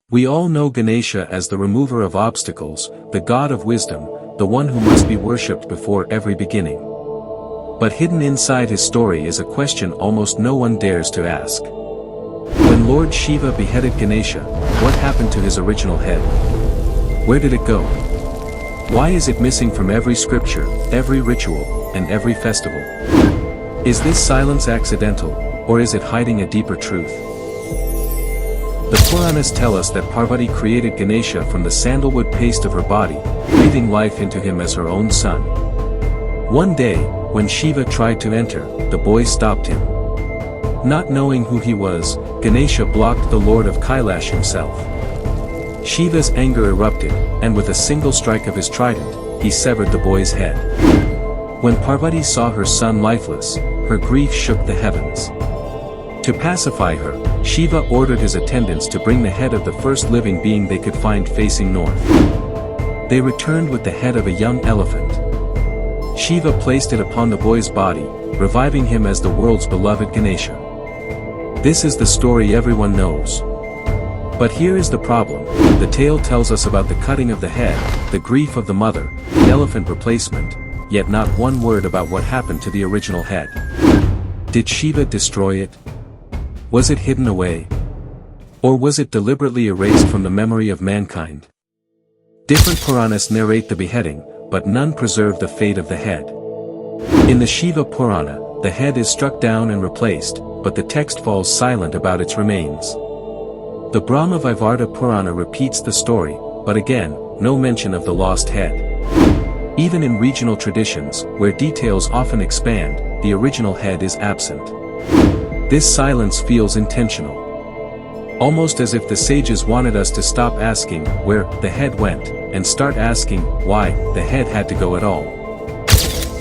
We all know Ganesha as the remover of obstacles, the god of wisdom, the one who must be worshipped before every beginning. But hidden inside his story is a question almost no one dares to ask. When Lord Shiva beheaded Ganesha, what happened to his original head? Where did it go? Why is it missing from every scripture, every ritual, and every festival? Is this silence accidental, or is it hiding a deeper truth? The Puranas tell us that Parvati created Ganesha from the sandalwood paste of her body, breathing life into him as her own son. One day, when Shiva tried to enter, the boy stopped him. Not knowing who he was, Ganesha blocked the Lord of Kailash himself. Shiva's anger erupted, and with a single strike of his trident, he severed the boy's head. When Parvati saw her son lifeless, her grief shook the heavens. To pacify her, Shiva ordered his attendants to bring the head of the first living being they could find facing north. They returned with the head of a young elephant. Shiva placed it upon the boy's body, reviving him as the world's beloved Ganesha. This is the story everyone knows. But here is the problem: the tale tells us about the cutting of the head, the grief of the mother, the elephant replacement, yet not one word about what happened to the original head. Did Shiva destroy it? Was it hidden away? Or was it deliberately erased from the memory of mankind? Different Puranas narrate the beheading, but none preserve the fate of the head. In the Shiva Purana, the head is struck down and replaced, but the text falls silent about its remains. The Brahma Vaivarta Purana repeats the story, but again, no mention of the lost head. Even in regional traditions, where details often expand, the original head is absent. This silence feels intentional. Almost as if the sages wanted us to stop asking where the head went, and start asking why the head had to go at all.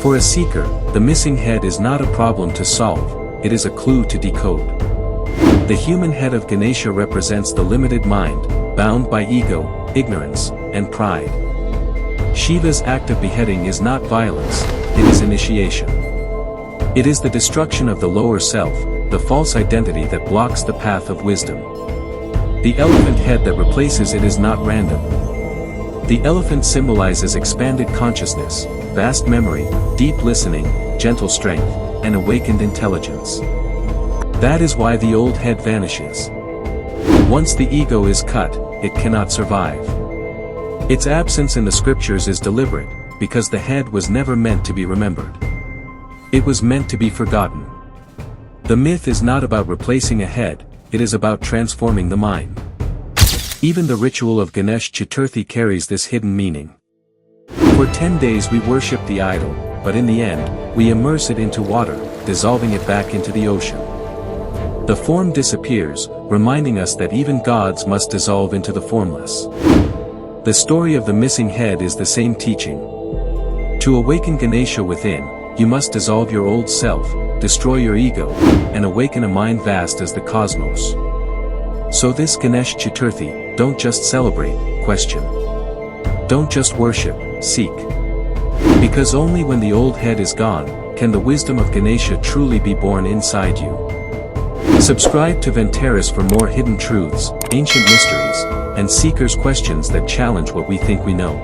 For a seeker, the missing head is not a problem to solve, it is a clue to decode. The human head of Ganesha represents the limited mind, bound by ego, ignorance, and pride. Shiva's act of beheading is not violence, it is initiation. It is the destruction of the lower self, the false identity that blocks the path of wisdom. The elephant head that replaces it is not random. The elephant symbolizes expanded consciousness, vast memory, deep listening, gentle strength, and awakened intelligence. That is why the old head vanishes. Once the ego is cut, it cannot survive. Its absence in the scriptures is deliberate, because the head was never meant to be remembered. It was meant to be forgotten. The myth is not about replacing a head, it is about transforming the mind. Even the ritual of Ganesh Chaturthi carries this hidden meaning. For 10 days we worship the idol, but in the end, we immerse it into water, dissolving it back into the ocean. The form disappears, reminding us that even gods must dissolve into the formless. The story of the missing head is the same teaching. To awaken Ganesha within, you must dissolve your old self, destroy your ego, and awaken a mind vast as the cosmos. So this Ganesh Chaturthi, don't just celebrate, question. Don't just worship, seek. Because only when the old head is gone, can the wisdom of Ganesha truly be born inside you. Subscribe to Ventarus for more hidden truths, ancient mysteries, and seekers' questions that challenge what we think we know.